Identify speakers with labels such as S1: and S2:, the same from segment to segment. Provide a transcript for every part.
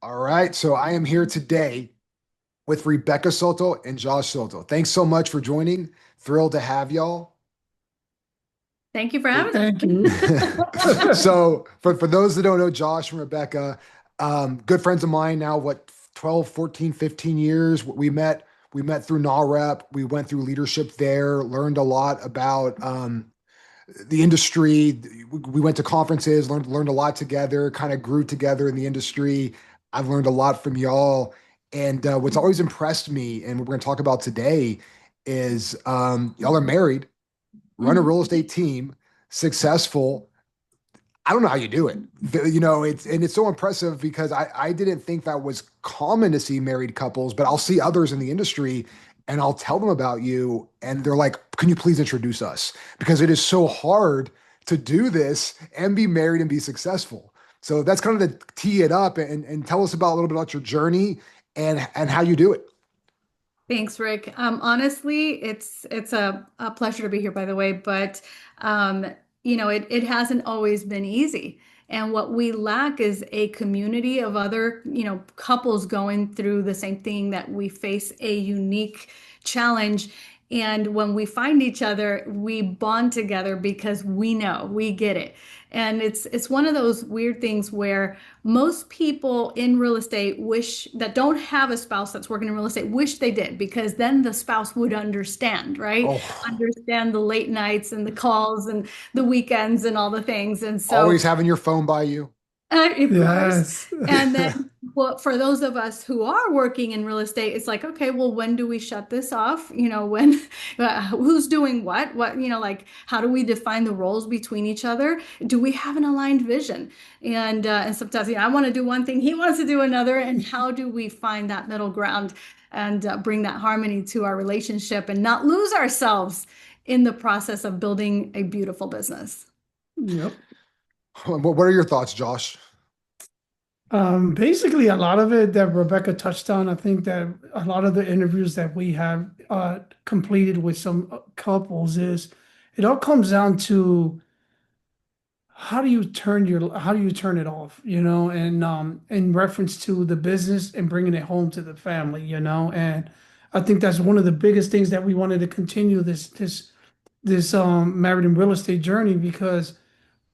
S1: All right, so I am here today with Rebecca Soto and Josh Soto. Thanks so much for joining. Thrilled to have y'all.
S2: Thank you for
S1: So,
S2: having us.
S3: Thank you.
S1: so for those that don't know Josh and Rebecca, good friends of mine now, what, 12, 14, 15 years. We met through NAREP. We went through leadership there, learned a lot about the industry. We went to conferences, learned a lot together, kind of grew together in the industry. I've learned a lot from y'all. And what's always impressed me, and what we're going to talk about today, is y'all are married, run a
S2: Mhm.
S1: real estate team, successful. I don't know how you do it. It's so impressive because I didn't think that was common to see married couples, but I'll see others in the industry and I'll tell them about you and they're like, "Can you please introduce us?" Because it is so hard to do this and be married and be successful. So that's kind of to tee it up and tell us about a little bit about your journey and how you do it.
S2: Thanks, Rick. Honestly, it's a pleasure to be here, by the way, but um, it hasn't always been easy. And what we lack is a community of other, couples going through the same thing that we face a unique challenge. And when we find each other, we bond together because we know, we get it. And it's one of those weird things where most people in real estate wish that don't have a spouse that's working in real estate wish they did because then the spouse would understand, right?
S1: Oh,
S2: Understand the late nights and the calls and the weekends and all the things. And so
S1: always having your phone by you.
S2: of course.
S3: Yes.
S2: And then, well, for those of us who are working in real estate, it's like, okay, well, when do we shut this off? When, who's doing what? What, like, how do we define the roles between each other? Do we have an aligned vision? And sometimes, I want to do one thing, he wants to do another. And how do we find that middle ground and bring that harmony to our relationship and not lose ourselves in the process of building a beautiful business?
S3: Yep.
S1: What are your thoughts, Josh?
S3: Basically, a lot of it that Rebecca touched on, I think that a lot of the interviews that we have completed with some couples is it all comes down to how do you turn it off, and in reference to the business and bringing it home to the family, and I think that's one of the biggest things that we wanted to continue this married in real estate journey because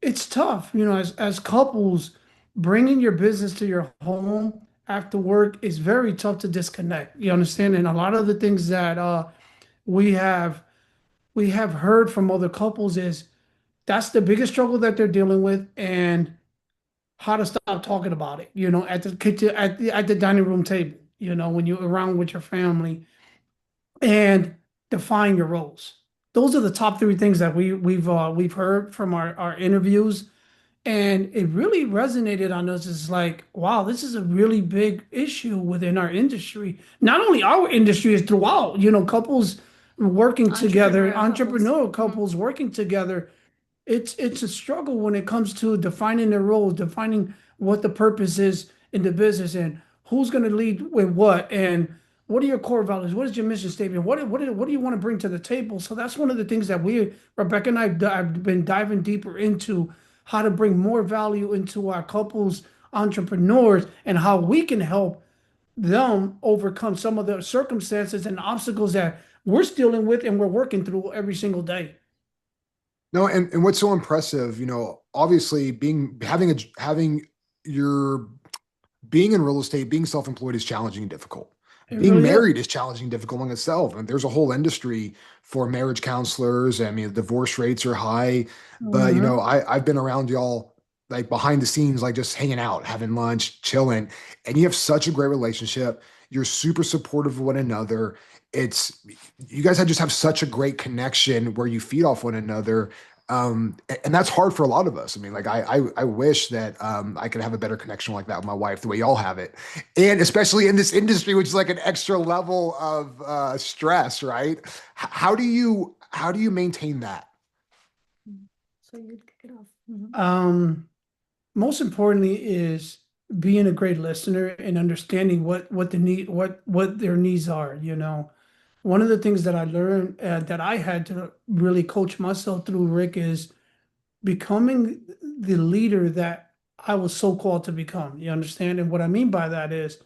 S3: it's tough, as couples, bringing your business to your home after work is very tough to disconnect. You understand? And a lot of the things that we have we have heard from other couples is that's the biggest struggle that they're dealing with, and how to stop talking about it. At the kitchen, at the dining room table. When you're around with your family, and define your roles. Those are the top three things that we've heard from our interviews, and it really resonated on us. It's like, wow, this is a really big issue within our industry. Not only our industry, is throughout, couples working together,
S2: Entrepreneurial couples.
S3: entrepreneurial
S2: Mhm.
S3: couples working together. It's a struggle when it comes to defining their roles, defining what the purpose is in the business, and who's going to lead with what, and what are your core values? What is your mission statement? What do you want to bring to the table? So that's one of the things that Rebecca and I've been diving deeper into, how to bring more value into our couples, entrepreneurs, and how we can help them overcome some of the circumstances and obstacles that we're dealing with and we're working through every single day.
S1: No, and what's so impressive, obviously having your being in real estate, being self-employed is challenging and difficult.
S3: It
S1: Being
S3: really is.
S1: married is challenging and difficult in itself. And there's a whole industry for marriage counselors. I mean, divorce rates are high, but
S3: Mhm.
S1: I've been around y'all like behind the scenes, like just hanging out, having lunch, chilling, and you have such a great relationship. You're super supportive of one another. It's you guys just have such a great connection where you feed off one another. And that's hard for a lot of us. I mean, like I wish that I could have a better connection like that with my wife, the way y'all have it, and especially in this industry, which is like an extra level of stress, right? How do you maintain that?
S2: So you kick it off. Mhm.
S3: Um, Most importantly is being a great listener and understanding what the need what their needs are. One of the things that I learned that I had to really coach myself through, Rick, is becoming the leader that I was so called to become. You understand? And what I mean by that is,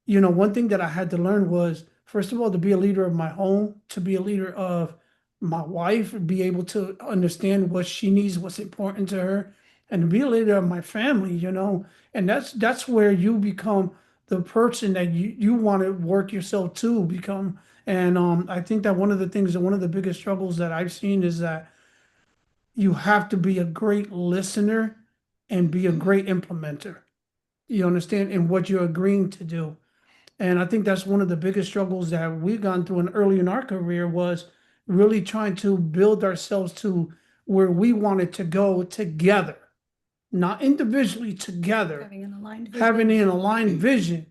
S3: you know, one thing that I had to learn was, first of all, to be a leader of my home, to be a leader of my wife, be able to understand what she needs, what's important to her, and to be a leader of my family, you know. And that's where you become the person that you want to work yourself to become. And I think that one of the things, one of the biggest struggles that I've seen is that you have to be a great listener and be a great implementer. You understand? In what you're agreeing to do. And I think that's one of the biggest struggles that we've gone through and early in our career was really trying to build ourselves to where we wanted to go together, not individually, together,
S2: Having an aligned
S3: having
S2: vision.
S3: an aligned vision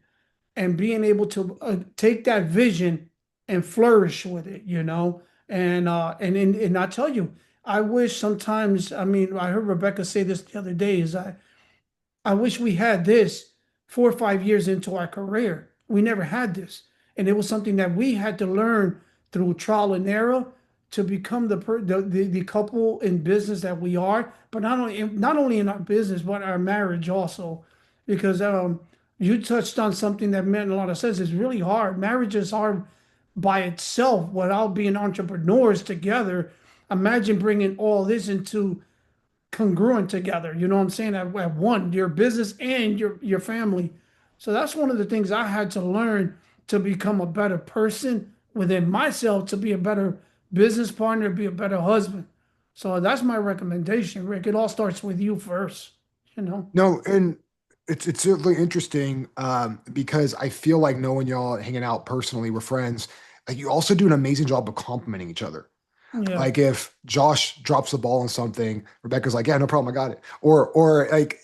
S3: and being able to take that vision and flourish with it, you know. And I tell you, I wish sometimes. I mean, I heard Rebecca say this the other day. Is I wish we had this 4 or 5 years into our career. We never had this. And it was something that we had to learn through trial and error to become the couple in business that we are, but not only in our business, but our marriage also. Because you touched on something that meant a lot of sense. It's really hard. Marriage is hard by itself without being entrepreneurs together. Imagine bringing all this into congruent together. You know what I'm saying? At one, your business and your family. So that's one of the things I had to learn to become a better person within myself, to be a better business partner, be a better husband. So that's my recommendation, Rick. It all starts with you first, you know?
S1: No, and it's really interesting because I feel like knowing y'all hanging out personally, we're friends. Like you also do an amazing job of complimenting each other.
S3: Yeah.
S1: Like if Josh drops the ball on something, Rebecca's like, "Yeah, no problem, I got it." Or like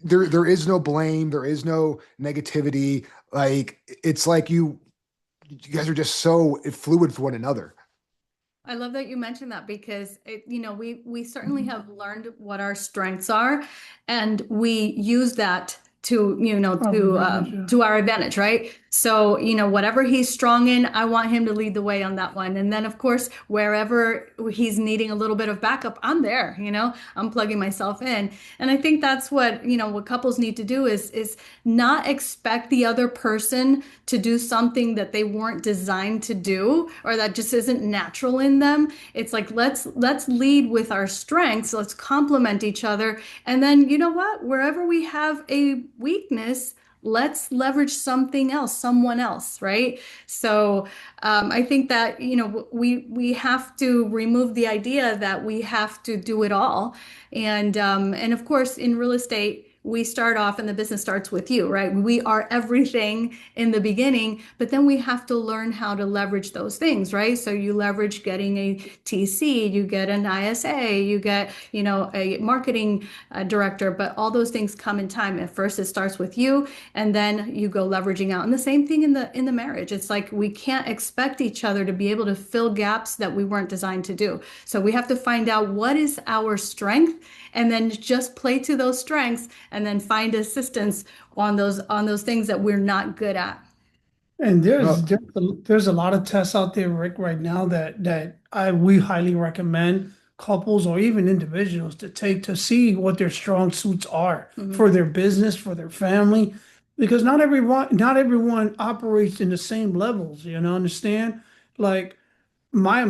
S1: there is no blame, there is no negativity. Like it's like you guys are just so fluid for one another.
S2: I love that you mentioned that because we certainly have learned what our strengths are, and we use that to
S3: Advantage, yeah.
S2: to our advantage, right? So whatever he's strong in, I want him to lead the way on that one, and then of course wherever he's needing a little bit of backup, I'm there. I'm plugging myself in, and I think that's what couples need to do is not expect the other person to do something that they weren't designed to do or that just isn't natural in them. It's like let's lead with our strengths, let's complement each other, and then you know what, wherever we have a weakness, let's leverage something else, someone else, right? So I think that we have to remove the idea that we have to do it all, and of course in real estate we start off and the business starts with you, right? We are everything in the beginning, but then we have to learn how to leverage those things, right? So you leverage getting a TC, you get an ISA, you get, a marketing director, but all those things come in time. At first it starts with you and then you go leveraging out. And the same thing in the marriage. It's like we can't expect each other to be able to fill gaps that we weren't designed to do. So we have to find out what is our strength and then just play to those strengths and then find assistance on those things that we're not good at.
S3: And
S1: No,
S3: there's a lot of tests out there, Rick, right now that we highly recommend couples or even individuals to take to see what their strong suits are
S2: Mhm.
S3: for their business, for their family, because not everyone operates in the same levels, you know, understand? Like my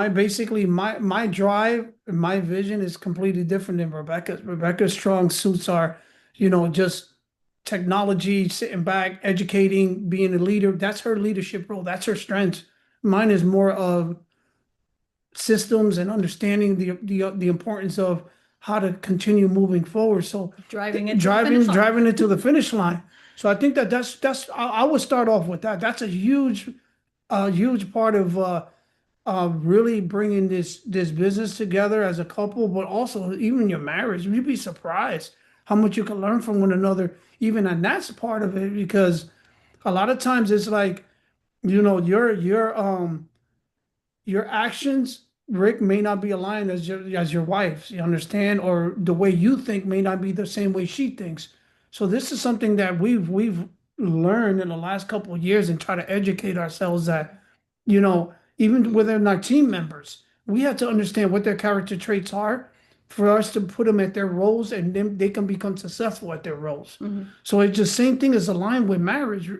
S3: basically my drive and my vision is completely different than Rebecca's. Rebecca's strong suits are, just technology, sitting back, educating, being a leader. That's her leadership role. That's her strength. Mine is more of systems and understanding the importance of how to continue moving forward. So
S2: Driving it to the finish
S3: driving
S2: line.
S3: driving it to the finish line. So I think that's I would start off with that. That's a huge part of really bringing this business together as a couple, but also even your marriage. You'd be surprised how much you can learn from one another, even, and that's part of it because a lot of times it's like, your actions, Rick, may not be aligned as your wife's, you understand, or the way you think may not be the same way she thinks. So this is something that we've learned in the last couple of years and try to educate ourselves that, even within our team members, we have to understand what their character traits are for us to put them at their roles and then they can become successful at their roles.
S2: Mhm.
S3: So it's the same thing as aligned with marriage,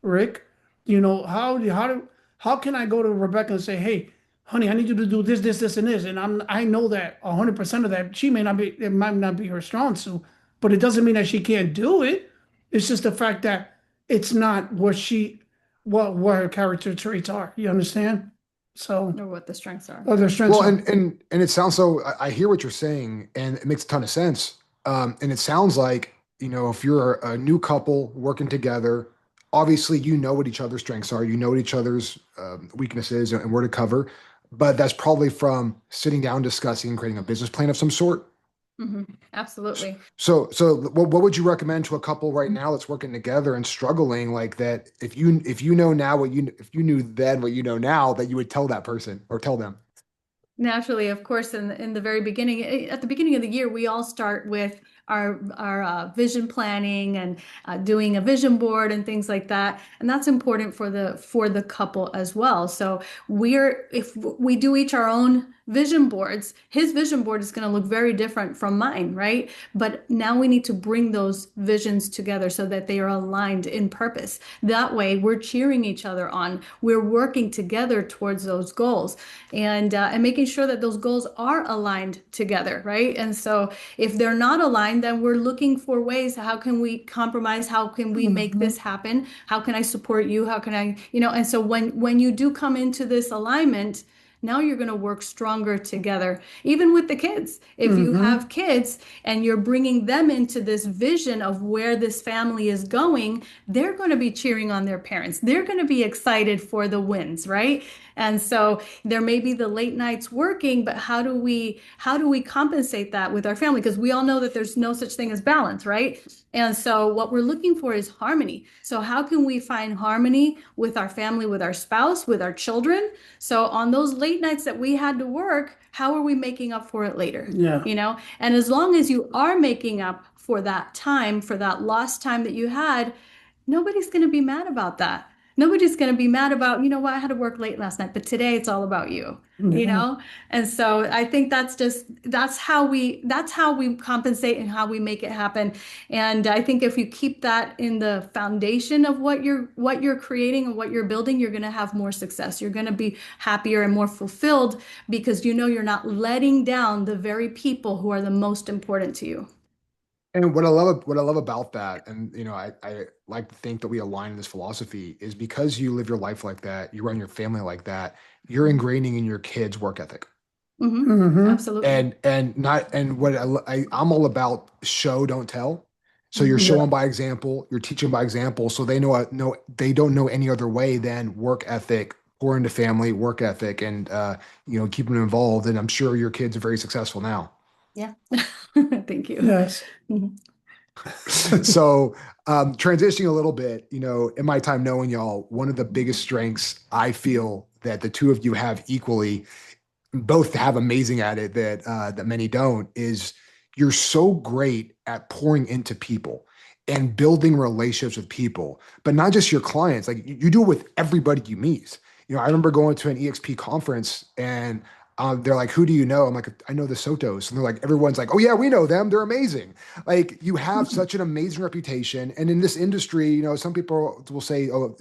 S3: Rick. You know, how can I go to Rebecca and say, hey, honey, I need you to do this, this, this, and this. And I know that 100% of that she may not be, it might not be her strong suit, but it doesn't mean that she can't do it. It's just the fact that it's not what her character traits are. You understand? So,
S2: Or what the strengths are.
S3: or their strengths
S1: Well,
S3: are.
S1: and it sounds so. I hear what you're saying, and it makes a ton of sense. And it sounds like, if you're a new couple working together, obviously you know what each other's strengths are, you know what each other's weaknesses and where to cover. But that's probably from sitting down, discussing, creating a business plan of some sort.
S2: Hmm. Absolutely.
S1: So what would you recommend to a couple right now that's working together and struggling like that? If you know now if you knew then what you know now, that you would tell that person or tell them.
S2: Naturally, of course, in the very beginning, at the beginning of the year, we all start with our vision planning and doing a vision board and things like that, and that's important for the couple as well. So if we do each our own vision boards, his vision board is going to look very different from mine, right? But now we need to bring those visions together so that they are aligned in purpose. That way, we're cheering each other on. We're working together towards those goals and making sure that those goals are aligned together, right? And so if they're not aligned, then we're looking for ways. How can we compromise? How can we make this happen? How can I support you? How can I, and so when you do come into this alignment, now you're going to work stronger together, even with the kids. If you
S3: Mm-hmm.
S2: have kids and you're bringing them into this vision of where this family is going, they're going to be cheering on their parents. They're going to be excited for the wins, right? And so there may be the late nights working, but how do we compensate that with our family? Because we all know that there's no such thing as balance, right? And so what we're looking for is harmony. So how can we find harmony with our family, with our spouse, with our children? So on those late nights that we had to work, how are we making up for it later?
S3: Yeah.
S2: And as long as you are making up for that time, for that lost time that you had, nobody's going to be mad about that. Nobody's going to be mad about, what, I had to work late last night, but today it's all about you, you
S3: Yeah.
S2: know? And so I think that's how we compensate and how we make it happen. And I think if you keep that in the foundation of what you're creating and what you're building, you're going to have more success. You're going to be happier and more fulfilled because you're not letting down the very people who are the most important to you.
S1: And what I love about that, and I like to think that we align in this philosophy, is because you live your life like that, you run your family like that, you're ingraining in your kids work ethic.
S2: Hmm.
S3: Mm-hmm.
S2: Absolutely.
S1: And not and what I'm all about, show don't tell. So you're
S2: Hmm.
S1: showing
S3: Yeah.
S1: by example, you're teaching by example, so they know they don't know any other way than work ethic, pour into family, work ethic, and keep them involved. And I'm sure your kids are very successful now.
S2: Yeah. Thank you.
S3: Yes.
S2: Mhm.
S1: So, transitioning a little bit, in my time knowing y'all, one of the biggest strengths I feel that the two of you have equally, both have amazing at it that many don't, is you're so great at pouring into people and building relationships with people, but not just your clients. Like you do it with everybody you meet. I remember going to an EXP conference and they're like, "Who do you know?" I'm like, "I know the Sotos," and they're like, everyone's like, "Oh yeah, we know them. They're amazing." Like you have such an amazing reputation, and in this industry, some people will say, "Oh,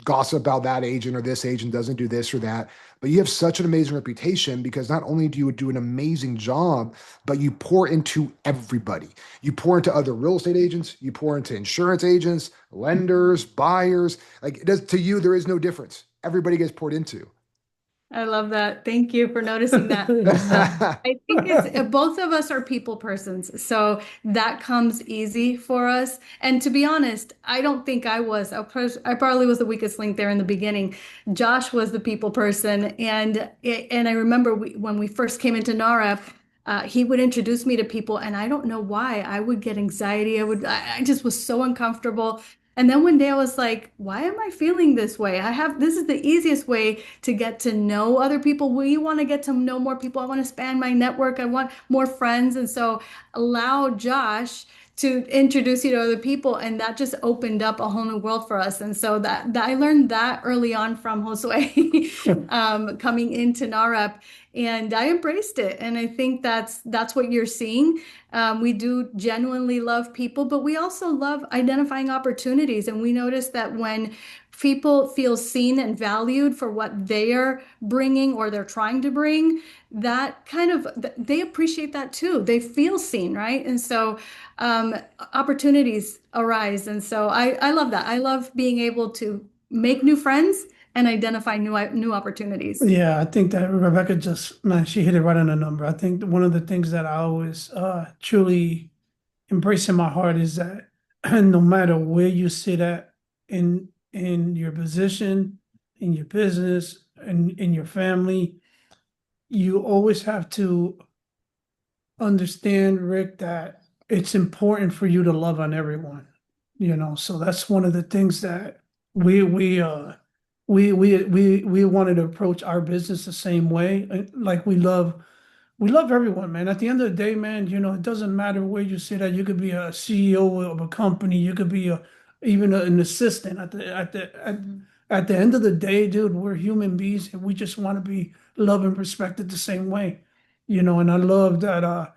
S1: gossip about that agent or this agent doesn't do this or that." But you have such an amazing reputation because not only do you do an amazing job, but you pour into everybody. You pour into other real estate agents, you pour into insurance agents, lenders, buyers. Like it does to you, there is no difference. Everybody gets poured into.
S2: I love that. Thank you for noticing that. I think it's both of us are people persons, so that comes easy for us. And to be honest, I don't think I was. I probably was the weakest link there in the beginning. Josh was the people person, and I remember when we first came into NAREP, he would introduce me to people, and I don't know why I would get anxiety. I just was so uncomfortable. And then one day I was like, why am I feeling this way? This is the easiest way to get to know other people. We want to get to know more people. I want to expand my network. I want more friends. And so allow Josh to introduce you to other people, and that just opened up a whole new world for us. And so that I learned that early on from Josue, coming into NAREP, and I embraced it. And I think that's what you're seeing. We do genuinely love people, but we also love identifying opportunities. And we notice that when people feel seen and valued for what they are bringing or they're trying to bring, that kind of they appreciate that too. They feel seen, right? And so um, opportunities arise. And so I love that. I love being able to make new friends and identify new opportunities.
S3: Yeah, I think that Rebecca just, man, she hit it right on the number. I think one of the things that I always truly embrace in my heart is that no matter where you sit at in your position, in your business, in your family, you always have to understand, Rick, that it's important for you to love on everyone. So that's one of the things that we we uh we wanted to approach our business the same way. Like we love everyone, man. At the end of the day, man, it doesn't matter where you sit at. You could be a CEO of a company. You could be even an assistant. At the end of the day, dude, we're human beings, and we just want to be loved and respected the same way. And I love that.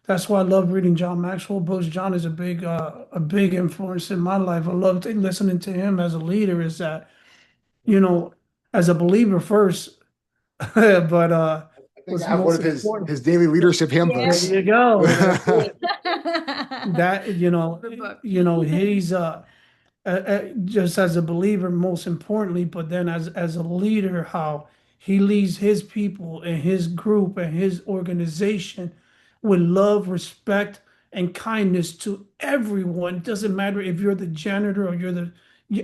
S3: That's why I love reading John Maxwell books. John is a big influence in my life. I love listening to him as a leader. Is that you know, as a believer first, but
S1: I think
S3: what's
S1: I have one
S3: most
S1: of his
S3: important.
S1: his daily leadership
S2: Yeah.
S3: There
S1: handbooks.
S3: you go. That's it. That
S2: The book.
S3: he's just as a believer, most importantly, but then as a leader, how he leads his people and his group and his organization with love, respect, and kindness to everyone. It doesn't matter if you're the janitor or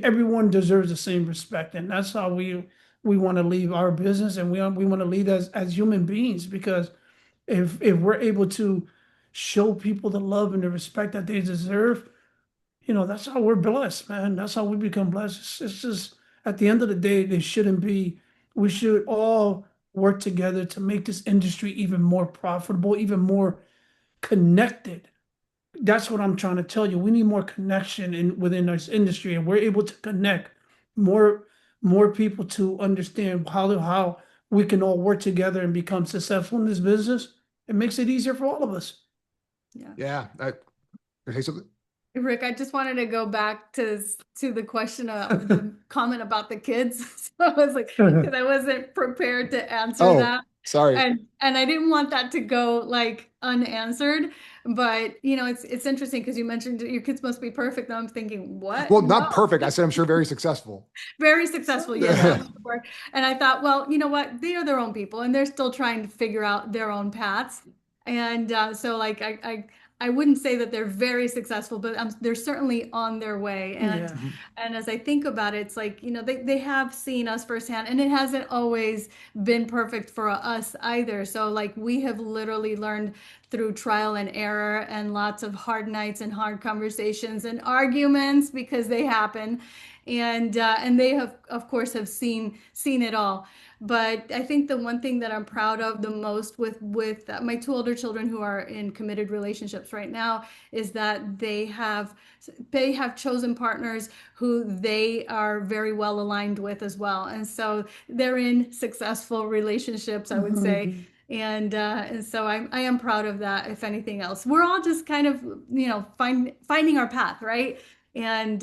S3: everyone deserves the same respect, and that's how we want to leave our business, and we want to lead as human beings, because if we're able to show people the love and the respect that they deserve, that's how we're blessed, man. That's how we become blessed. It's just at the end of the day, they shouldn't be. We should all work together to make this industry even more profitable, even more connected. That's what I'm trying to tell you. We need more connection within this industry, and we're able to connect more more people to understand how we can all work together and become successful in this business. It makes it easier for all of us.
S2: Yeah.
S1: Yeah, say something.
S2: Rick, I just wanted to go back to the question of the comment about the kids. So I was like, because I wasn't prepared to answer
S1: Oh,
S2: that.
S1: sorry.
S2: And I didn't want that to go like unanswered. But it's interesting because you mentioned your kids must be perfect. And I'm thinking, what?
S1: Well,
S2: No.
S1: not perfect. I said I'm sure very successful.
S2: Very successful. Yes, that was the word. And I thought, well, you know what? They are their own people and they're still trying to figure out their own paths. And so like I wouldn't say that they're very successful, but they're certainly on their way. And
S3: Yeah.
S2: and as I think about it, it's like, they have seen us firsthand, and it hasn't always been perfect for us either. So like we have literally learned through trial and error and lots of hard nights and hard conversations and arguments, because they happen. And they have, of course, have seen it all. But I think the one thing that I'm proud of the most with my two older children who are in committed relationships right now is that they have chosen partners who they are very well aligned with as well. And so they're in successful relationships, I would say.
S3: Mhm.
S2: And so I am proud of that. If anything else, we're all just kind of finding our path, right? And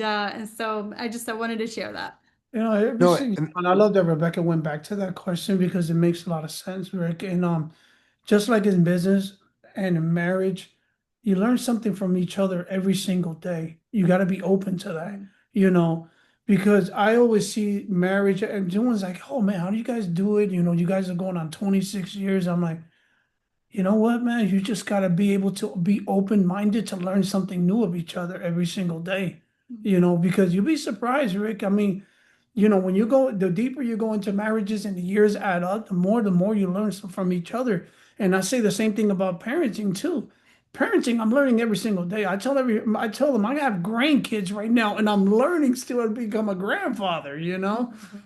S2: so I wanted to share that.
S1: No,
S3: And I love that Rebecca went back to that question because it makes a lot of sense, Rick. And just like in business and in marriage, you learn something from each other every single day. You got to be open to that, you know, because I always see marriage and everyone's like, oh man, how do you guys do it? You guys are going on 26 years. I'm like, you know what, man? You just got to be able to be open-minded to learn something new of each other every single day, because you'll be surprised, Rick. I mean, when the deeper you go into marriages and the years add up, the more you learn from each other. And I say the same thing about parenting too. Parenting, I'm learning every single day. I tell them I have grandkids right now, and I'm learning still to become a grandfather.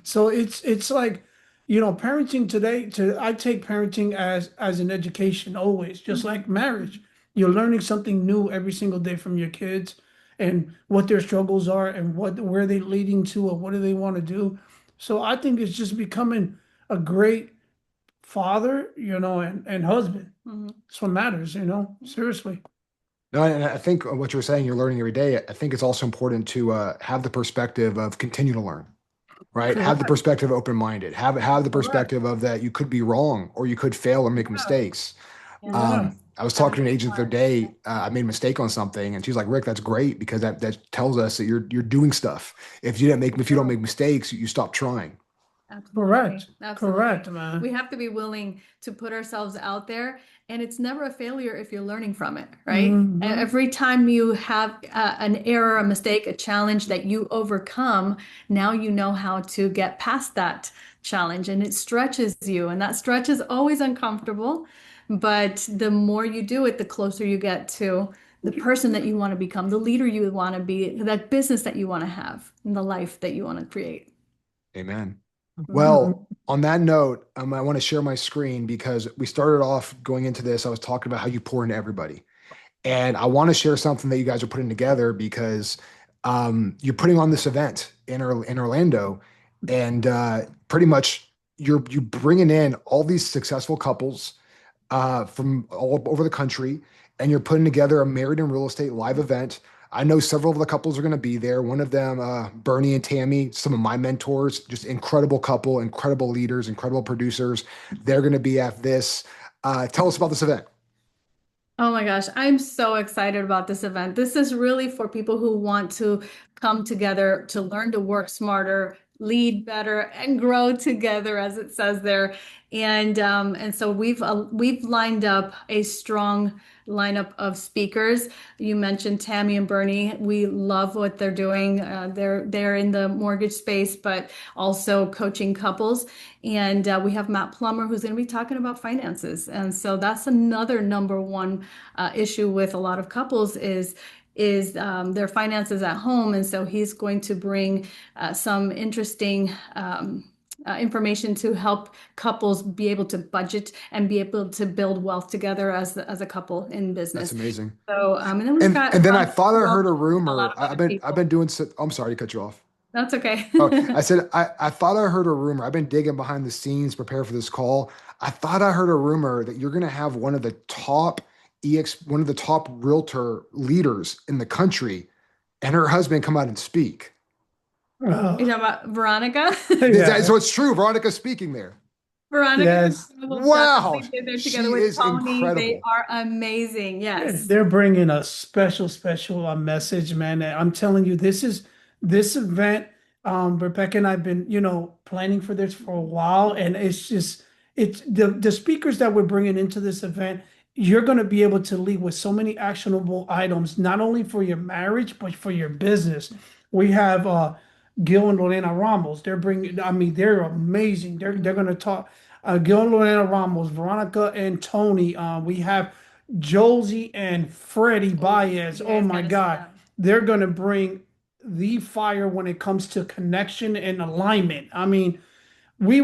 S3: So it's like, parenting today. I take parenting as an education always, just like marriage. You're learning something new every single day from your kids and what their struggles are and where they're leading to or what do they want to do. So I think it's just becoming a great father, and husband.
S2: Mhm.
S3: That's what matters, seriously.
S1: No, and I think what you're saying, you're learning every day. I think it's also important to have the perspective of continue to learn, right? Have the
S3: Correct.
S1: perspective open-minded. Have the
S3: Correct.
S1: perspective of that you could be wrong or you could fail or make
S2: Yeah.
S1: mistakes.
S2: Yeah.
S3: Yeah.
S1: I was
S2: That
S1: talking to an
S2: makes
S1: agent
S2: a
S1: the
S2: lot
S1: other
S2: of sense.
S1: day. I made a mistake on something, and she's like, "Rick, that's great because that tells us that you're doing stuff. If you don't make mistakes, you stop trying."
S2: Absolutely.
S3: Correct.
S2: Absolutely.
S3: Correct, man.
S2: We have to be willing to put ourselves out there, and it's never a failure if you're learning from it, right?
S3: Hmm.
S2: Every time you have an error, a mistake, a challenge that you overcome, now you know how to get past that challenge, and it stretches you, and that stretch is always uncomfortable, but the more you do it, the closer you get to the person that you want to become, the leader you want to be, that business that you want to have, and the life that you want to create.
S1: Amen.
S3: Hmm.
S1: Well, on that note, I want to share my screen because we started off going into this. I was talking about how you pour into everybody. And I want to share something that you guys are putting together because you're putting on this event in Orlando, and pretty much you bringing in all these successful couples from all over the country, and you're putting together a married in real estate live event. I know several of the couples are going to be there. One of them, Bernie and Tammy, some of my mentors, just incredible couple, incredible leaders, incredible producers. They're going to be at this. Tell us about this event.
S2: Oh my gosh, I'm so excited about this event. This is really for people who want to come together to learn to work smarter, lead better, and grow together, as it says there. And so we've lined up a strong lineup of speakers. You mentioned Tammy and Bernie. We love what they're doing. They're in the mortgage space, but also coaching couples. And we have Matt Plummer, who's going to be talking about finances. And so that's another number one issue with a lot of couples is their finances at home, and so he's going to bring some interesting information to help couples be able to budget and be able to build wealth together as a couple in
S1: That's
S2: business.
S1: amazing.
S2: So and then we've got
S1: And then I
S2: Ron
S1: thought I heard a
S2: and a lot
S1: rumor.
S2: of other
S1: I've
S2: people.
S1: been doing. I'm sorry to cut you off.
S2: That's okay.
S1: Oh, I said I thought I heard a rumor. I've been digging behind the scenes, prepare for this call. I thought I heard a rumor that you're going to have one of the top realtor leaders in the country, and her husband come out and speak.
S2: You
S3: Oh,
S2: talking about Veronica?
S3: yeah.
S1: So it's true. Veronica's speaking there.
S2: Veronica and
S3: Yes.
S2: Veronica will
S1: Wow,
S2: definitely be there together
S1: she
S2: with
S1: is
S2: Tony. They
S1: incredible.
S2: are amazing. Yes.
S3: They're bringing a special message, man. And I'm telling you, this event. Rebecca and I've been, planning for this for a while, and it's the speakers that we're bringing into this event. You're going to be able to leave with so many actionable items, not only for your marriage but for your business. We have Gil and Lorena Ramos. They're bringing. I mean, they're amazing. They're going to talk. Gil and Lorena Ramos, Veronica and Tony. We have Josie and Freddie
S2: Oh,
S3: Baez.
S2: you
S3: Oh
S2: guys
S3: my
S2: got to see
S3: God.
S2: them.
S3: They're going to bring the fire when it comes to connection and alignment. I mean, we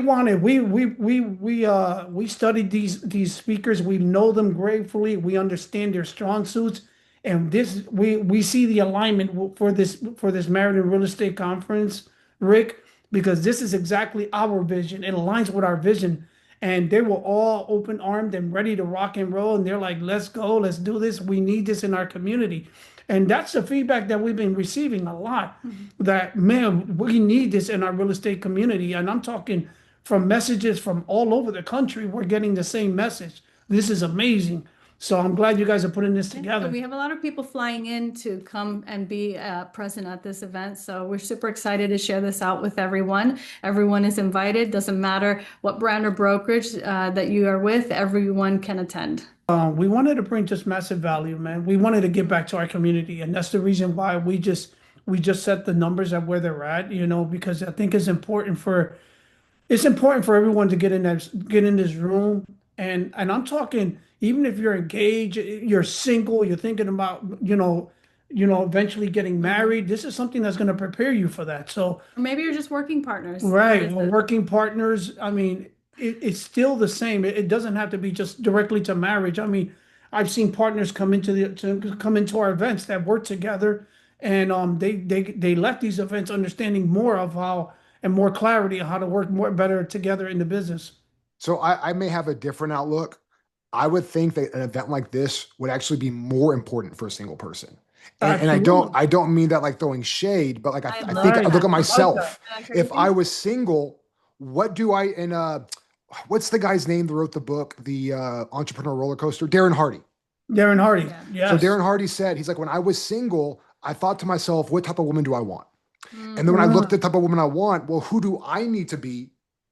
S3: studied these speakers. We know them gratefully. We understand their strong suits. And this we see the alignment for this Married in Real Estate Conference, Rick, because this is exactly our vision. It aligns with our vision. And they were all open armed and ready to rock and roll. And they're like, let's go, let's do this. We need this in our community. And that's the feedback that we've been receiving a lot,
S2: Mhm.
S3: that, man, we need this in our real estate community. And I'm talking from messages from all over the country. We're getting the same message. This is amazing. So I'm glad you guys are putting this
S2: Yeah, and
S3: together.
S2: we have a lot of people flying in to come and be present at this event. So we're super excited to share this out with everyone. Everyone is invited. Doesn't matter what brand or brokerage that you are with, everyone can attend.
S3: We wanted to bring just massive value, man. We wanted to give back to our community, and that's the reason why we just set the numbers at where they're at, because I think it's important for everyone to get in this room. And I'm talking, even if you're engaged, you're single, you're thinking about, eventually getting
S2: Mhm.
S3: married. This is something that's going to prepare you for that. So,
S2: Or maybe you're just working partners in
S3: right, well,
S2: business.
S3: working partners, I mean, it's still the same. It doesn't have to be just directly to marriage. I mean, I've seen partners come into to come into our events that work together, and they left these events understanding more of how and more clarity on how to work more better together in the business.
S1: So I may have a different outlook. I would think that an event like this would actually be more important for a single person. And
S3: Absolutely.
S1: I don't mean that like throwing shade, but like
S2: I
S1: I think
S2: love
S1: I
S3: Right.
S1: look
S2: that.
S1: at
S3: I like that.
S1: myself.
S2: Isn't that
S1: If I
S2: crazy?
S1: was single, what do I in what's the guy's name that wrote the book, the entrepreneur roller coaster? Darren Hardy.
S3: Darren Hardy.
S2: Yeah.
S1: So
S3: Yes.
S1: Darren Hardy said, he's like, when I was single, I thought to myself, what type of woman do I want? And then when I
S2: Hmm.
S1: looked
S3: Mm.
S1: at the type of woman I want, well, who do I need to be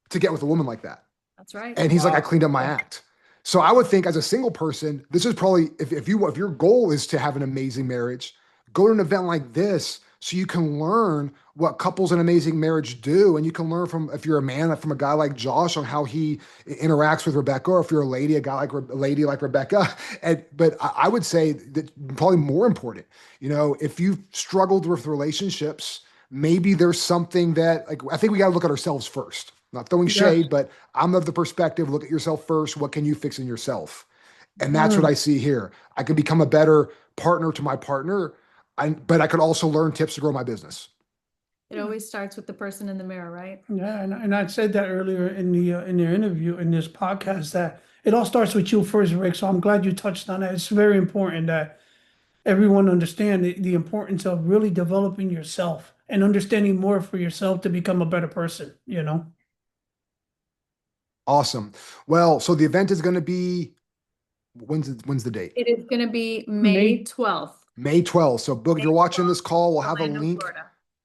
S1: to get with a woman like that?
S2: That's right.
S1: And he's like, I
S3: Wow.
S1: cleaned up my act. So I would think as a single person, this is probably if your goal is to have an amazing marriage, go to an event like this so you can learn what couples in amazing marriage do. And you can learn from if you're a man from a guy like Josh on how he interacts with Rebecca, or if you're a lady, a guy like a lady like Rebecca. And but I would say that probably more important, if you've struggled with relationships, maybe there's something that like I think we got to look at ourselves first. Not throwing
S3: Yes.
S1: shade, but I'm of the perspective, look at yourself first. What can you fix in yourself? And that's what
S3: Mm.
S1: I see here. I can become a better partner to my partner, but I could also learn tips to grow my business.
S2: It always starts with the person in the mirror, right?
S3: Yeah, and I said that earlier in the interview in this podcast that it all starts with you first, Rick. So I'm glad you touched on that. It's very important that everyone understand the importance of really developing yourself and understanding more for yourself to become a better person, you know?
S1: Awesome. Well, so the event is going to be when's the date?
S2: It is going to be May
S3: May
S2: 12th,
S1: May 12th. So Boog, if you're
S2: May
S1: watching
S2: 12th,
S1: this call, we'll have a
S2: Orlando,
S1: link
S2: Florida.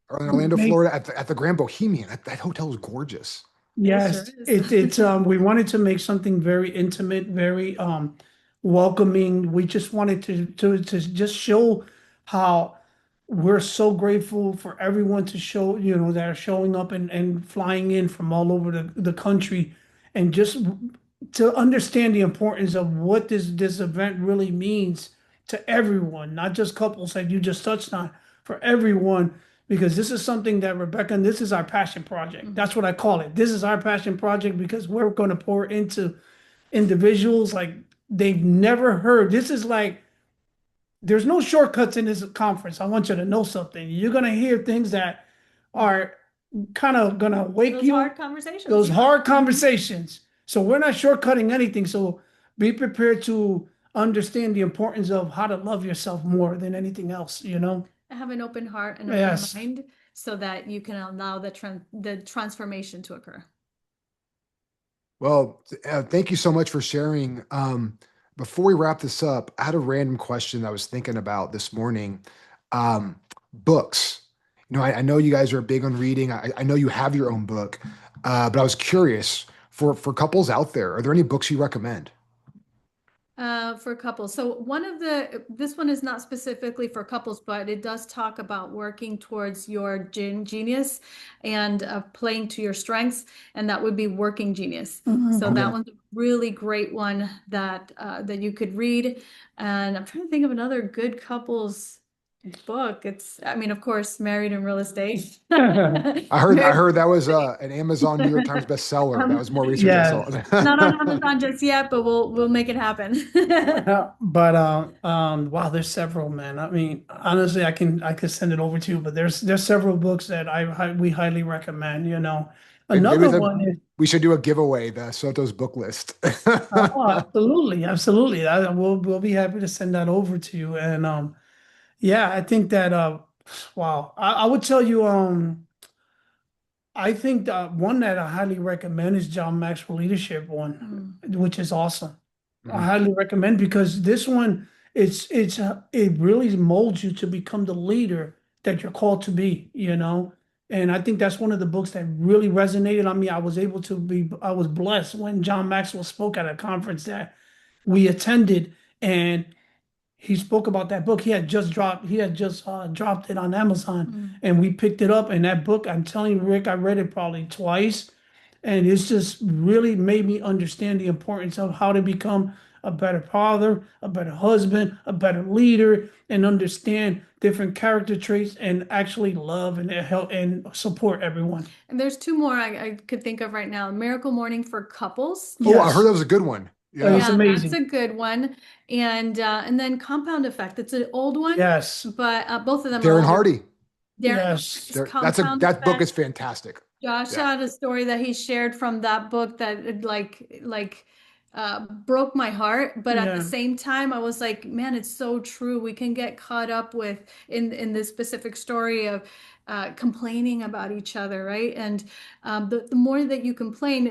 S1: or in Orlando,
S3: May
S1: Florida at the Grand Bohemian. That hotel is gorgeous.
S2: It sure
S3: Yes,
S2: is.
S3: it's we wanted to make something very intimate, very welcoming. We just wanted to just show how we're so grateful for everyone to show, that are showing up and flying in from all over the country, and just to understand the importance of what this event really means to everyone, not just couples like you just touched on, for everyone, because this is something that Rebecca, and this is our passion project.
S2: Mhm.
S3: That's what I call it. This is our passion project because we're going to pour into individuals like they've never heard. This is like there's no shortcuts in this conference. I want you to know something. You're going to hear things that are kind of going to wake
S2: Those
S3: you,
S2: hard conversations.
S3: those hard
S2: Mhm.
S3: conversations. So we're not shortcutting anything. So be prepared to understand the importance of how to love yourself more than anything else, you know?
S2: Have an open heart and open
S3: Yes.
S2: mind so that you can allow the transformation to occur.
S1: Well, thank you so much for sharing. Before we wrap this up, I had a random question I was thinking about this morning. Books. I know you guys are big on reading. I know you have your own book, but I was curious for couples out there, are there any books you recommend?
S2: For couples. So this one is not specifically for couples, but it does talk about working towards your genius and playing to your strengths, and that would be Working Genius. So
S3: Mhm.
S2: that
S1: Okay.
S2: one's a really great one that you could read. And I'm trying to think of another good couples book. I mean, of course, Married in Real Estate.
S1: I
S2: Married
S1: heard
S2: in
S1: that
S2: Real
S1: was
S2: Estate.
S1: an Amazon New York Times bestseller. That
S2: Um,
S1: was more research I saw.
S3: Yeah.
S2: not on Amazon just yet, but we'll make it happen.
S3: But wow, there's several, man. I mean, honestly, I could send it over to you, but there's several books that we highly recommend, you know.
S1: Maybe
S3: Another one is
S1: we should do a giveaway, the Soto's book list.
S3: oh, absolutely, absolutely. We'll be happy to send that over to you. And yeah, I think that wow, I would tell you I think one that I highly recommend is John Maxwell Leadership one,
S2: Mm.
S3: which is awesome. I
S1: Mhm.
S3: highly recommend because this one it really molds you to become the leader that you're called to be, you know. And I think that's one of the books that really resonated on me. I was blessed when John Maxwell spoke at a conference that we attended, and he spoke about that book. He had just dropped it on Amazon,
S2: Mm.
S3: and we picked it up. And that book, I'm telling you, Rick, I read it probably twice, and it's just really made me understand the importance of how to become a better father, a better husband, a better leader, and understand different character traits and actually love and help and support everyone.
S2: And there's two more I could think of right now. Miracle Morning for Couples.
S1: Oh, I heard
S3: Yes.
S1: that was a good one.
S3: It's
S1: Yeah.
S2: Yeah, that's
S3: amazing.
S2: a good one. And then Compound Effect. It's an old one,
S3: Yes.
S2: but both of them are
S1: Darren
S2: older.
S1: Hardy.
S2: Darren
S3: Yes.
S2: Hardy's Compound
S1: That book
S2: Effect.
S1: is fantastic.
S2: Josh
S1: Yeah.
S2: had a story that he shared from that book that broke my heart, but at the
S3: Yeah.
S2: same time I was like, man, it's so true. We can get caught up with in this specific story of complaining about each other, right? And the more that you complain,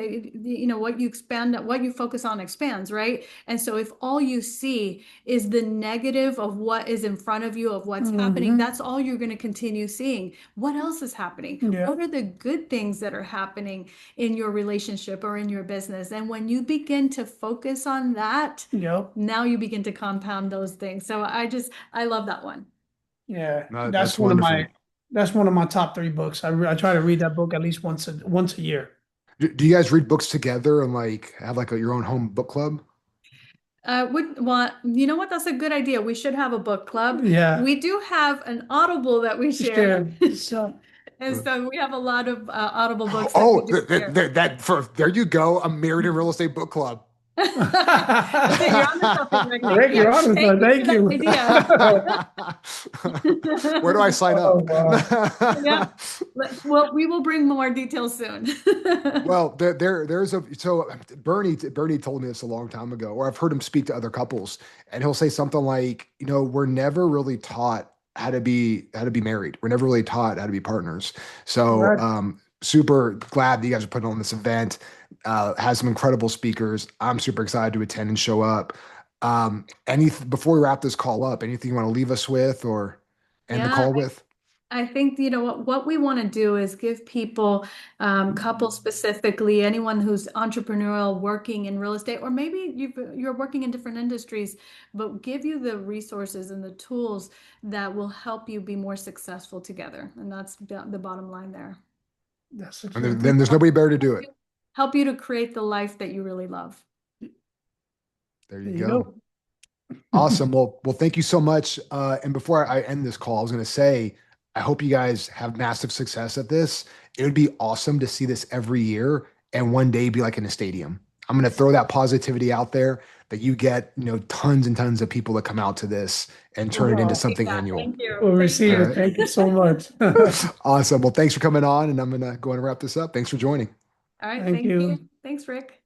S2: what you expand, what you focus on expands, right? And so if all you see is the negative of what is in front of you, of what's happening,
S3: Hmm.
S2: that's all you're going to continue seeing. What else is happening?
S3: Yeah.
S2: What are the good things that are happening in your relationship or in your business? And when you begin to focus on that,
S3: Yep.
S2: now you begin to compound those things. So I love that one.
S3: Yeah.
S1: No, that's wonderful.
S3: That's one of my top three books. I try to read that book at least once a year.
S1: Do you guys read books together and like have like your own home book club?
S2: Well, you know what? That's a good idea. We should have a book club.
S3: Yeah.
S2: We do have an Audible that we share.
S3: Sure. So
S2: And so we have a lot of Audible books that we
S1: Oh,
S2: do share.
S1: there you go. A married in real estate book club.
S2: Okay, you're on to something, Rick. Thank
S3: Rick,
S2: you.
S3: you're on
S2: Thank
S3: it.
S2: you for
S3: Thank
S2: that
S3: you.
S2: idea.
S1: Where do I sign
S3: Oh,
S1: up?
S3: wow.
S2: Yeah. Well, we will bring more details soon.
S1: Well, there's a so Bernie told me this a long time ago, or I've heard him speak to other couples, and he'll say something like, we're never really taught how to be married. We're never really taught how to be partners. So
S3: Correct.
S1: super glad that you guys are putting on this event. Has some incredible speakers. I'm super excited to attend and show up. Any before we wrap this call up, anything you want to leave us with or end the
S2: Yeah,
S1: call with?
S2: I think what we want to do is give people, couples specifically, anyone who's entrepreneurial, working in real estate, or maybe you're working in different industries, but give you the resources and the tools that will help you be more successful together. And that's the bottom line there.
S3: That's
S1: And
S3: exactly.
S1: then there's nobody better to do
S2: Help
S1: it.
S2: you, help you to create the life that you really love.
S1: There you
S3: There you
S1: go.
S3: go.
S1: Awesome. Well, thank you so much. And before I end this call, I was going to say, I hope you guys have massive success at this. It would be awesome to see this every year and one day be like in a stadium. I'm going to throw that positivity out there that you get, tons and tons of people that come out to this and turn it into
S3: Wow.
S2: Appreciate
S1: something
S2: that.
S1: annual.
S2: Thank you.
S3: We'll
S2: Thank
S3: receive
S1: All
S2: you.
S3: it.
S1: right.
S3: Thank you so much.
S1: Awesome. Well, thanks for coming on, and I'm going to go and wrap this up. Thanks for joining.
S2: All right.
S3: Thank
S2: Thank you.
S3: you.
S2: Thanks, Rick.